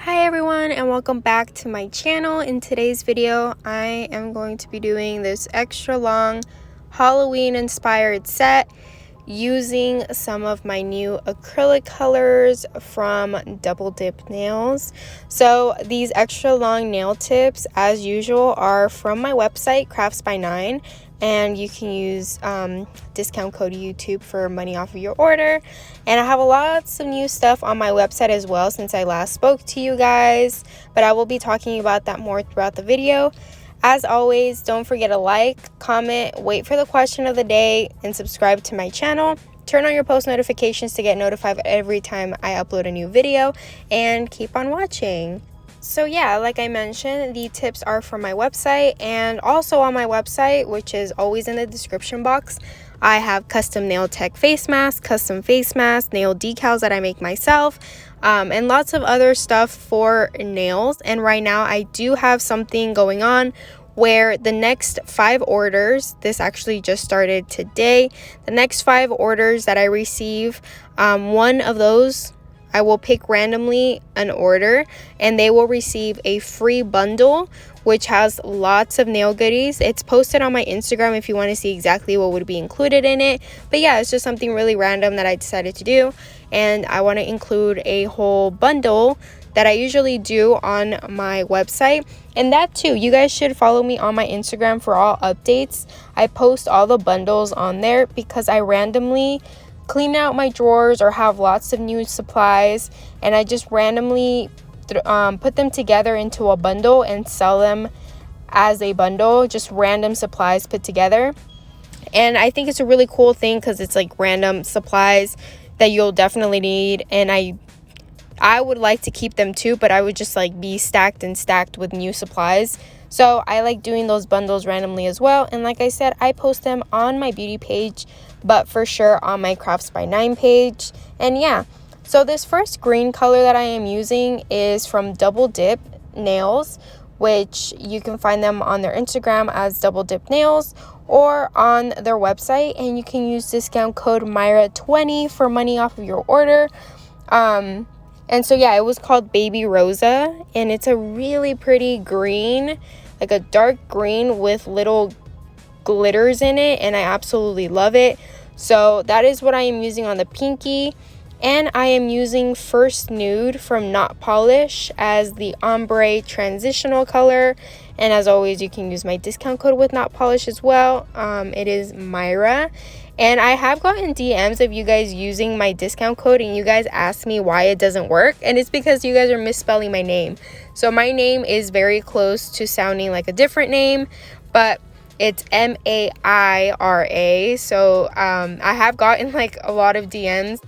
Hi everyone, and welcome back to my channel. In today's video I am going to be doing this extra long Halloween inspired set using some of my new acrylic colors from Double Dip Nails. So these extra long nail tips, as usual, are from my website Crafts by 9, and you can use discount code YouTube for money off of your order. And I have lots of new stuff on my website as well since I last spoke to you guys, but I will be talking about that more throughout the video. As always, don't forget to like, comment, wait for the question of the day, and subscribe to my channel. Turn on your post notifications to get notified every time I upload a new video, and keep on watching. So yeah, like I mentioned, the tips are from my website, and also on my website, which is always in the description box, I have custom nail tech face masks, custom face masks, nail decals that I make myself, and lots of other stuff for nails. And right now I do have something going on where the next 5 orders, this actually just started today, the next 5 orders that I receive, one of those I will pick randomly an order, and they will receive a free bundle which has lots of nail goodies. It's posted on my Instagram if you want to see exactly what would be included in it. But yeah, it's just something really random that I decided to do, and I want to include a whole bundle that I usually do on my website. And that too, you guys should follow me on my Instagram for all updates. I post all the bundles on there because I randomly clean out my drawers or have lots of new supplies, and I just randomly put them together into a bundle and sell them as a bundle, just random supplies put together. And I think it's a really cool thing because it's like random supplies that you'll definitely need, and I would like to keep them too, but I would just like be stacked and stacked with new supplies. So I like doing those bundles randomly as well. And like I said, I post them on my beauty page, but for sure on my Crafts by 9 page. And yeah, so this first green color that I am using is from Double Dip Nails, which you can find them on their Instagram as Double Dip Nails or on their website. And you can use discount code Myra20 for money off of your order. And so yeah, it was called Baby Rosa, and it's a really pretty green, like a dark green with little glitters in it, and I absolutely love it. So that is what I am using on the pinky. And I am using First Nude from Not Polish as the ombre transitional color. And as always, you can use my discount code with Not Polish as well. It is Myra. And I have gotten DMs of you guys using my discount code, and you guys ask me why it doesn't work. And it's because you guys are misspelling my name. So my name is very close to sounding like a different name, but it's Maira. So I have gotten like a lot of DMs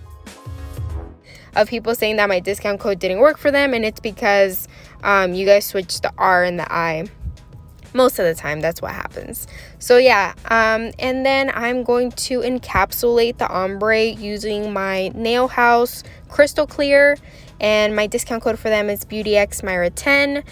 of people saying that my discount code didn't work for them, and it's because you guys switched the R and the I. Most of the time, that's what happens. So yeah, and then I'm going to encapsulate the ombre using my Nail House Crystal Clear, and my discount code for them is BeautyXMyra10.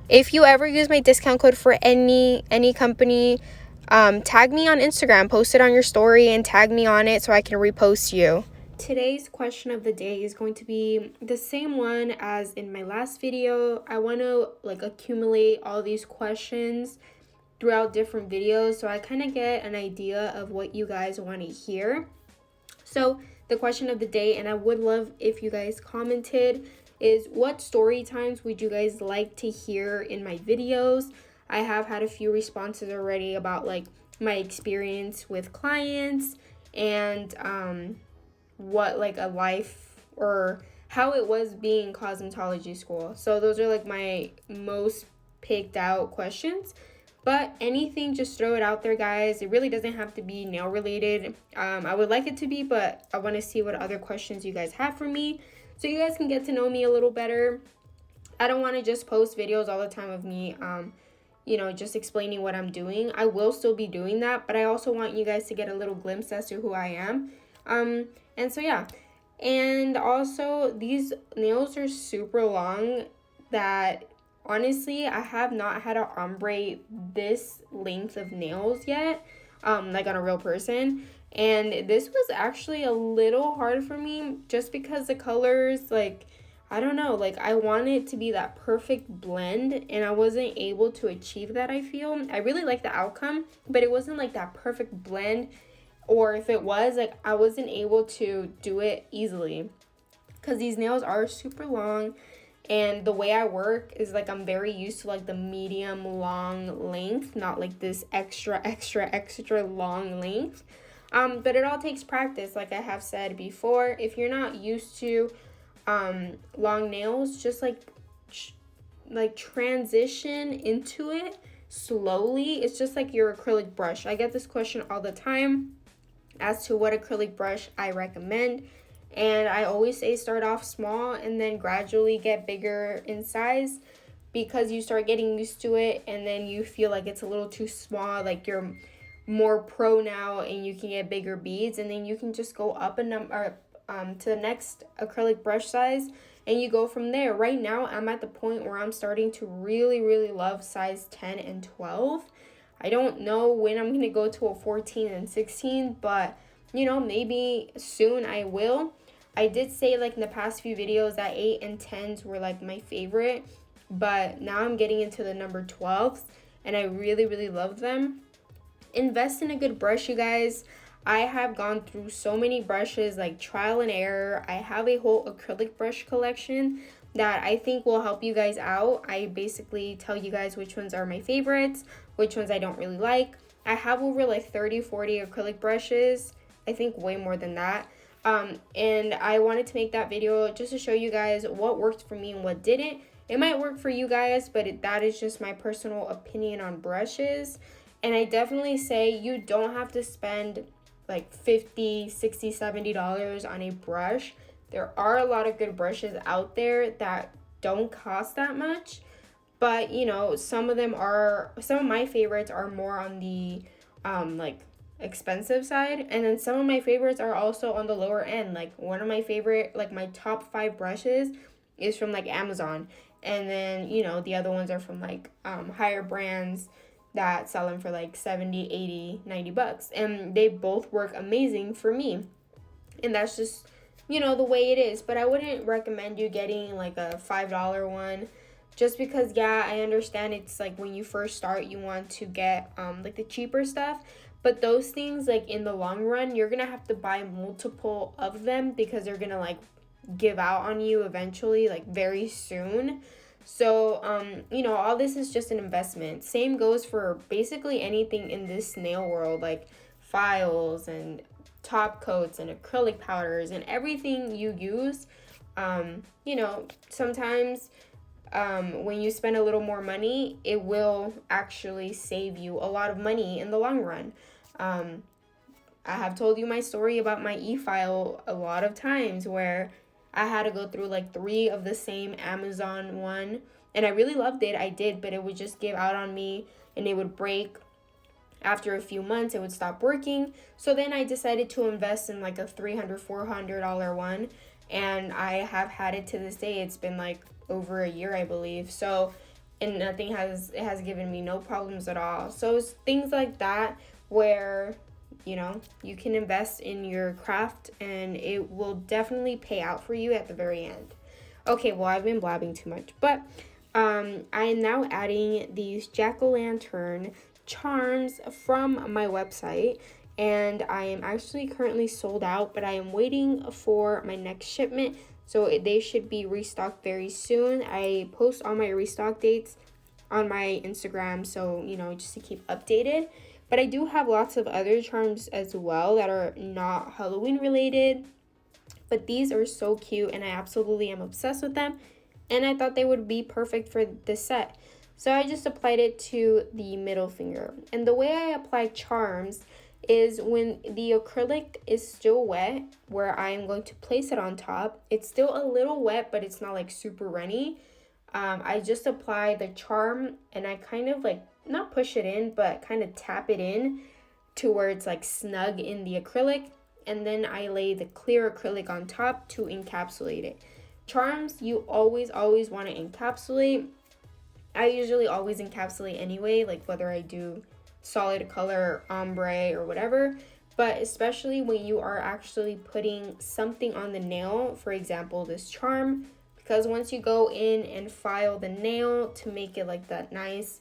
If you ever use my discount code for any company, tag me on Instagram, post it on your story, and tag me on it so I can repost you. Today's question of the day is going to be the same one as in my last video. I want to like accumulate all these questions throughout different videos so I kind of get an idea of what you guys want to hear. So the question of the day, and I would love if you guys commented, is what story times would you guys like to hear in my videos? I have had a few responses already about like my experience with clients and what like a life or how it was being cosmetology school. So those are like my most picked out questions, but anything, just throw it out there, guys. It really doesn't have to be nail related. I would like it to be, but I want to see what other questions you guys have for me so you guys can get to know me a little better. I don't want to just post videos all the time of me just explaining what I'm doing. I will still be doing that, but I also want you guys to get a little glimpse as to who I am. And so yeah, and also these nails are super long that honestly I have not had an ombre this length of nails yet, like on a real person. And this was actually a little hard for me just because the colors, like I don't know, like I want it to be that perfect blend, and I wasn't able to achieve that. I feel I really like the outcome, but it wasn't like that perfect blend, or if it was, like I wasn't able to do it easily because these nails are super long, and the way I work is like I'm very used to like the medium long length, not like this extra long length. But it all takes practice, like I have said before. If you're not used to long nails, just like transition into it slowly. It's just like your acrylic brush. I get this question all the time as to what acrylic brush I recommend, and I always say start off small and then gradually get bigger in size, because you start getting used to it and then you feel like it's a little too small, like you're more pro now and you can get bigger beads, and then you can just go up a number to the next acrylic brush size, and you go from there. Right now I'm at the point where I'm starting to really love size 10 and 12. I don't know when I'm gonna go to a 14 and 16, but you know, maybe soon I will. I did say like in the past few videos that 8 and 10s were like my favorite, but now I'm getting into the number 12s and I really love them. Invest in a good brush, you guys. I have gone through so many brushes, like trial and error. I have a whole acrylic brush collection that I think will help you guys out. I basically tell you guys which ones are my favorites, which ones I don't really like. I have over like 30-40 acrylic brushes. I think way more than that. And I wanted to make that video just to show you guys what worked for me and what didn't. It might work for you guys, but that is just my personal opinion on brushes. And I definitely say you don't have to spend like $50, $60, $70 on a brush. There are a lot of good brushes out there that don't cost that much, but you know, some of my favorites are more on the like expensive side, and then some of my favorites are also on the lower end. Like one of my favorite, like my top 5 brushes is from like Amazon, and then you know, the other ones are from like higher brands that sell them for like 70, 80, 90 bucks, and they both work amazing for me. And that's just, you know, the way it is. But I wouldn't recommend you getting like a $5 one, just because yeah, I understand it's like when you first start you want to get like the cheaper stuff, but those things, like in the long run, you're gonna have to buy multiple of them because they're gonna like give out on you eventually, like very soon. So, you know, all this is just an investment. Same goes for basically anything in this nail world, like files and top coats and acrylic powders and everything you use. You know, sometimes when you spend a little more money, it will actually save you a lot of money in the long run. I have told you my story about my e-file a lot of times where I had to go through like 3 of the same Amazon one, and I really loved it. I did, but it would just give out on me and it would break. After a few months, it would stop working. So then I decided to invest in like a $300, $400 one, and I have had it to this day. It's been like over a year, I believe. So, and it has given me no problems at all. So it's things like that where, you know, you can invest in your craft and it will definitely pay out for you at the very end. Okay, well, I've been blabbing too much, but I am now adding these jack-o'-lantern charms from my website, and I am actually currently sold out, but I am waiting for my next shipment, so they should be restocked very soon. I post all my restock dates on my Instagram, so you know, just to keep updated. But I do have lots of other charms as well that are not Halloween related, but these are so cute and I absolutely am obsessed with them, and I thought they would be perfect for this set. So I just applied it to the middle finger. And the way I apply charms is when the acrylic is still wet, where I am going to place it on top. It's still a little wet, but it's not like super runny. I just apply the charm and I kind of like, not push it in, but kind of tap it in to where it's like snug in the acrylic. And then I lay the clear acrylic on top to encapsulate it. Charms, you always want to encapsulate. I usually always encapsulate anyway, like whether I do solid color, ombre, or whatever. But especially when you are actually putting something on the nail, for example, this charm, because once you go in and file the nail to make it like that nice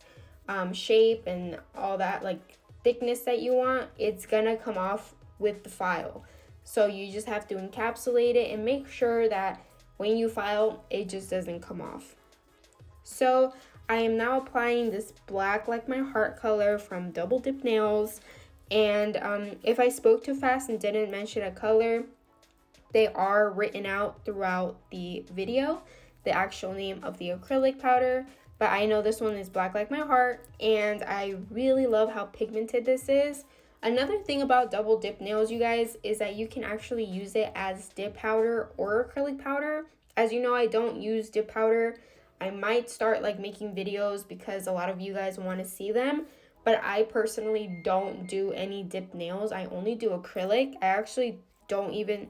shape and all that like thickness that you want, it's gonna come off with the file. So you just have to encapsulate it and make sure that when you file, it just doesn't come off. So I am now applying this black like my heart color from Double Dip Nails. And if I spoke too fast and didn't mention a color, they are written out throughout the video, the actual name of the acrylic powder. But I know this one is black like my heart, and I really love how pigmented this is. Another thing about Double Dip Nails, you guys, is that you can actually use it as dip powder or acrylic powder. As you know, I don't use dip powder. I might start like making videos because a lot of you guys want to see them, but I personally don't do any dip nails. I only do acrylic. I actually don't even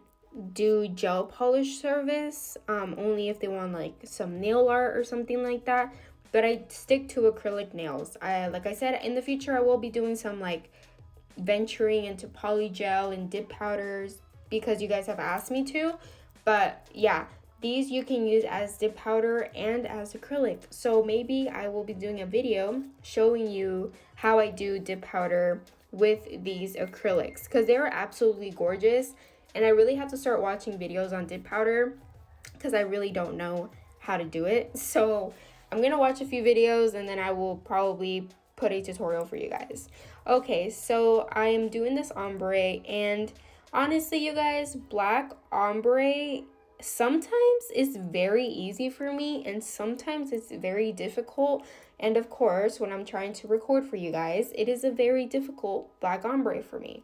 do gel polish service, only if they want like some nail art or something like that. But I stick to acrylic nails. Like I said, in the future I will be doing some like venturing into polygel and dip powders because you guys have asked me to. But yeah, these you can use as dip powder and as acrylic. So maybe I will be doing a video showing you how I do dip powder with these acrylics because they are absolutely gorgeous. And I really have to start watching videos on dip powder because I really don't know how to do it. So I'm gonna watch a few videos and then I will probably put a tutorial for you guys. Okay, so I am doing this ombre, and honestly you guys, black ombre sometimes is very easy for me and sometimes it's very difficult. And of course, when I'm trying to record for you guys, it is a very difficult black ombre for me.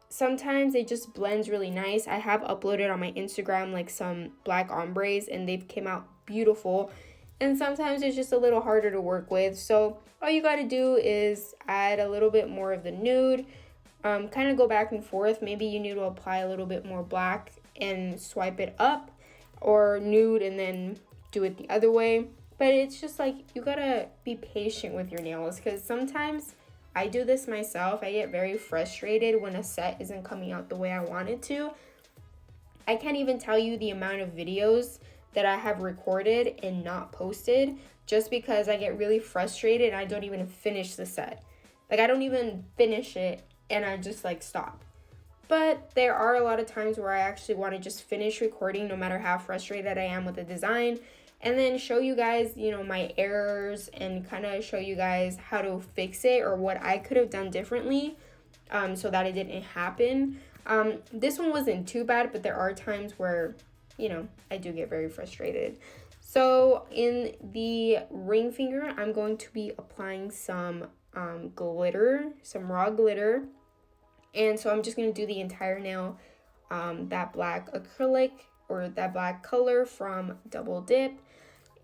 Sometimes it just blends really nice. I have uploaded on my Instagram like some black ombres and they've came out beautiful. And sometimes it's just a little harder to work with. So all you got to do is add a little bit more of the nude, kind of go back and forth. Maybe you need to apply a little bit more black and swipe it up, or nude and then do it the other way. But it's just like you got to be patient with your nails because sometimes I do this myself. I get very frustrated when a set isn't coming out the way I want it to. I can't even tell you the amount of videos that I have recorded and not posted just because I get really frustrated and I don't even finish the set. Like I don't even finish it and I just like stop. But there are a lot of times where I actually want to just finish recording no matter how frustrated I am with the design, and then show you guys, you know, my errors and kind of show you guys how to fix it or what I could have done differently so that it didn't happen. This one wasn't too bad, but there are times where, you know, I do get very frustrated. So in the ring finger, I'm going to be applying some glitter, some raw glitter. And so I'm just going to do the entire nail, that black acrylic or that black color from Double Dip.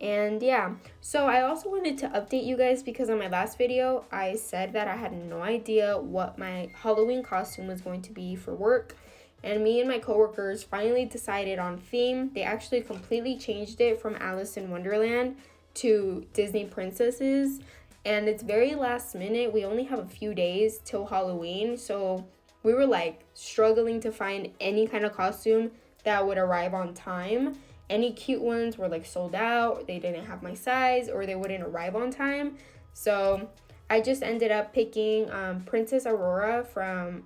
And yeah, so I also wanted to update you guys because on my last video I said that I had no idea what my Halloween costume was going to be for work, and me and my coworkers finally decided on theme. They actually completely changed it from Alice in Wonderland to Disney princesses, and it's very last minute. We only have a few days till Halloween, so we were like struggling to find any kind of costume that would arrive on time. Any cute ones were like sold out, they didn't have my size, or they wouldn't arrive on time. So I just ended up picking Princess Aurora from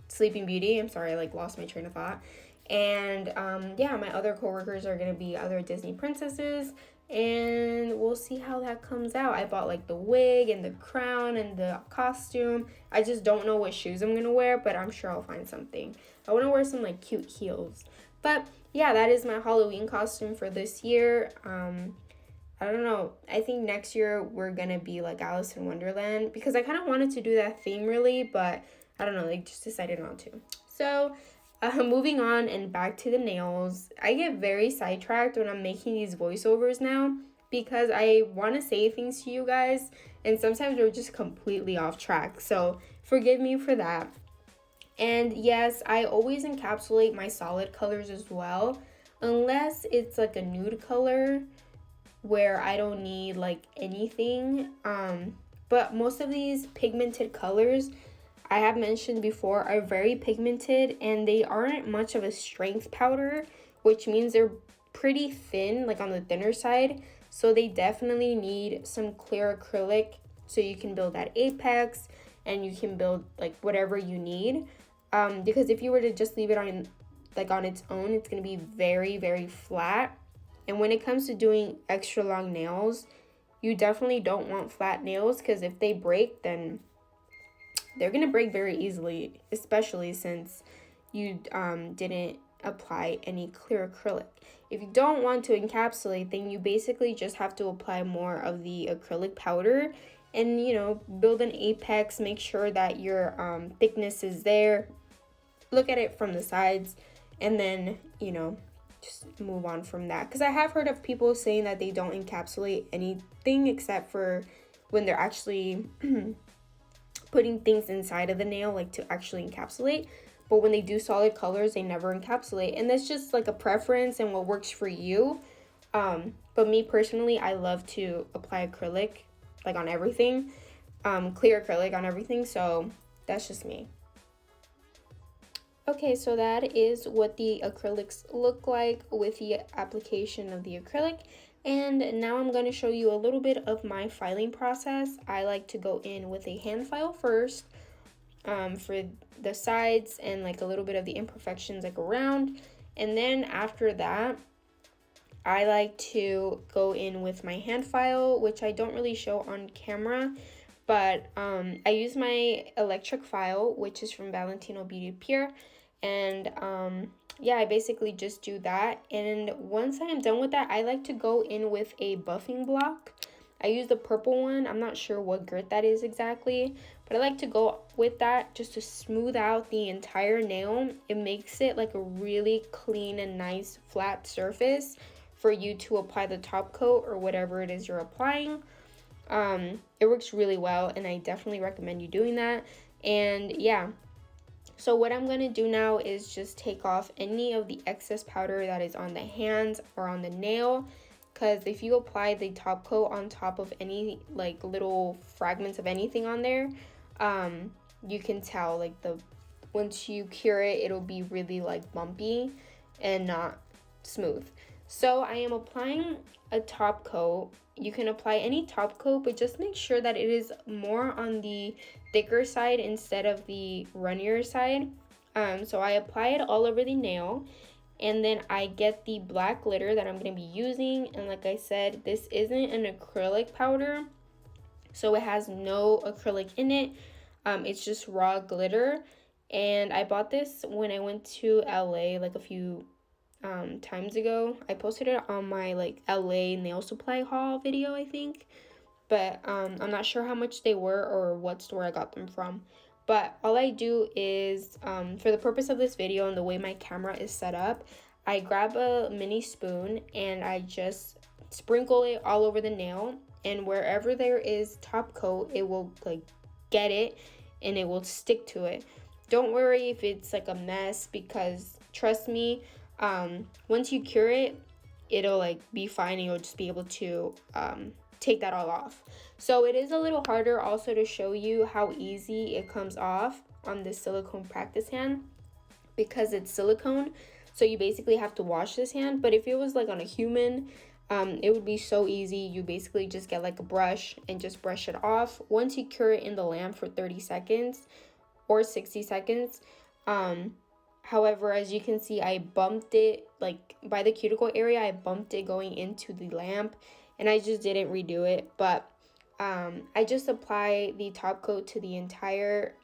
Sleeping Beauty. I'm sorry, I like lost my train of thought. And yeah, my other coworkers are gonna be other Disney princesses, and we'll see how that comes out. I bought like the wig and the crown and the costume. I just don't know what shoes I'm gonna wear, but I'm sure I'll find something. I want to wear some like cute heels. But yeah, that is my Halloween costume for this year. I don't know. I think next year we're gonna be like Alice in Wonderland because I kind of wanted to do that theme really, but I don't know, like just decided not to. So moving on and back to the nails. I get very sidetracked when I'm making these voiceovers now because I want to say things to you guys and sometimes we're just completely off track. So forgive me for that. And yes, I always encapsulate my solid colors as well, unless it's like a nude color where I don't need like anything. But most of these pigmented colors I have mentioned before are very pigmented and they aren't much of a strength powder. which means they're pretty thin, like on the thinner side. So they definitely need some clear acrylic so you can build that apex and you can build like whatever you need. Because if you were to just leave it on its own, it's going to be very, very flat. And when it comes to doing extra long nails, you definitely don't want flat nails, because if they break, then they're going to break very easily, especially since you didn't apply any clear acrylic. If you don't want to encapsulate, then you basically just have to apply more of the acrylic powder and, you know, build an apex, make sure that your thickness is there. Look at it from the sides, and then, you know, just move on from that. Because I have heard of people saying that they don't encapsulate anything except for when they're actually putting things inside of the nail, like to actually encapsulate. But when they do solid colors, they never encapsulate. And that's just like a preference and what works for you. But me personally, I love to apply acrylic like on everything, clear acrylic on everything. So that's just me. Okay, so that is what the acrylics look like with the application of the acrylic. And now I'm going to show you a little bit of my filing process. I like to go in with a hand file first for the sides and like a little bit of the imperfections like around. And then after that, I like to go in with my hand file, which I don't really show on camera. But I use my electric file, which is from Valentino Beauty Pure. And yeah, I basically just do that. And once I am done with that, I like to go in with a buffing block. I use the purple one. I'm not sure what grit that is exactly, but I like to go with that just to smooth out the entire nail. It makes it like a really clean and nice flat surface for you to apply the top coat or whatever it is you're applying. It works really well, and I definitely recommend you doing that. And yeah, so what I'm going to do now is just take off any of the excess powder that is on the hands or on the nail, because if you apply the top coat on top of any like little fragments of anything on there, you can tell like once you cure it, it'll be really like bumpy and not smooth. So I am applying a top coat. You can apply any top coat, but just make sure that it is more on the thicker side instead of the runnier side. So I apply it all over the nail, and then I get the black glitter that I'm going to be using. And like I said, this isn't an acrylic powder, so it has no acrylic in it. It's just raw glitter. And I bought this when I went to LA like a few times ago. I posted it on my like LA nail supply haul video, I think, but I'm not sure how much they were or what store I got them from. But all I do is for the purpose of this video and the way my camera is set up, I grab a mini spoon and I just sprinkle it all over the nail, and wherever there is top coat, it will like get it and it will stick to it. Don't worry if it's like a mess, because trust me, once you cure it, it'll like be fine and you'll just be able to take that all off. So it is a little harder also to show you how easy it comes off on this silicone practice hand, because it's silicone, so you basically have to wash this hand. But if it was like on a human, it would be so easy. You basically just get like a brush and just brush it off once you cure it in the lamp for 30 seconds or 60 seconds. However, as you can see, I bumped it like by the cuticle area. I bumped it going into the lamp, and I just didn't redo it. But I just apply the top coat to the entire,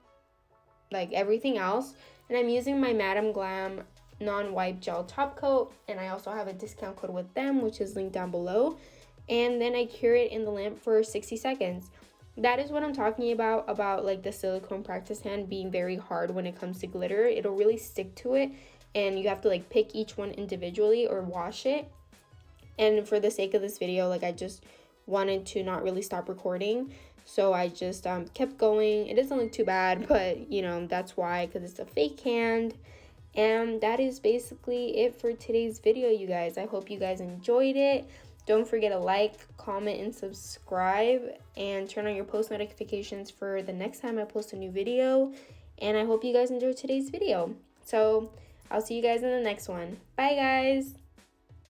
like everything else. And I'm using my Madam Glam non-wipe gel top coat, and I also have a discount code with them, which is linked down below. And then I cure it in the lamp for 60 seconds. That is what I'm talking about like the silicone practice hand being very hard when it comes to glitter. It'll really stick to it, and you have to like pick each one individually or wash it. And for the sake of this video, like I just wanted to not really stop recording, so I just kept going. It doesn't look too bad, but you know, that's why, because it's a fake hand. And that is basically it for today's video, you guys. I hope you guys enjoyed it. Don't forget to like, comment, and subscribe, and turn on your post notifications for the next time I post a new video. And I hope you guys enjoyed today's video. So I'll see you guys in the next one. Bye, guys!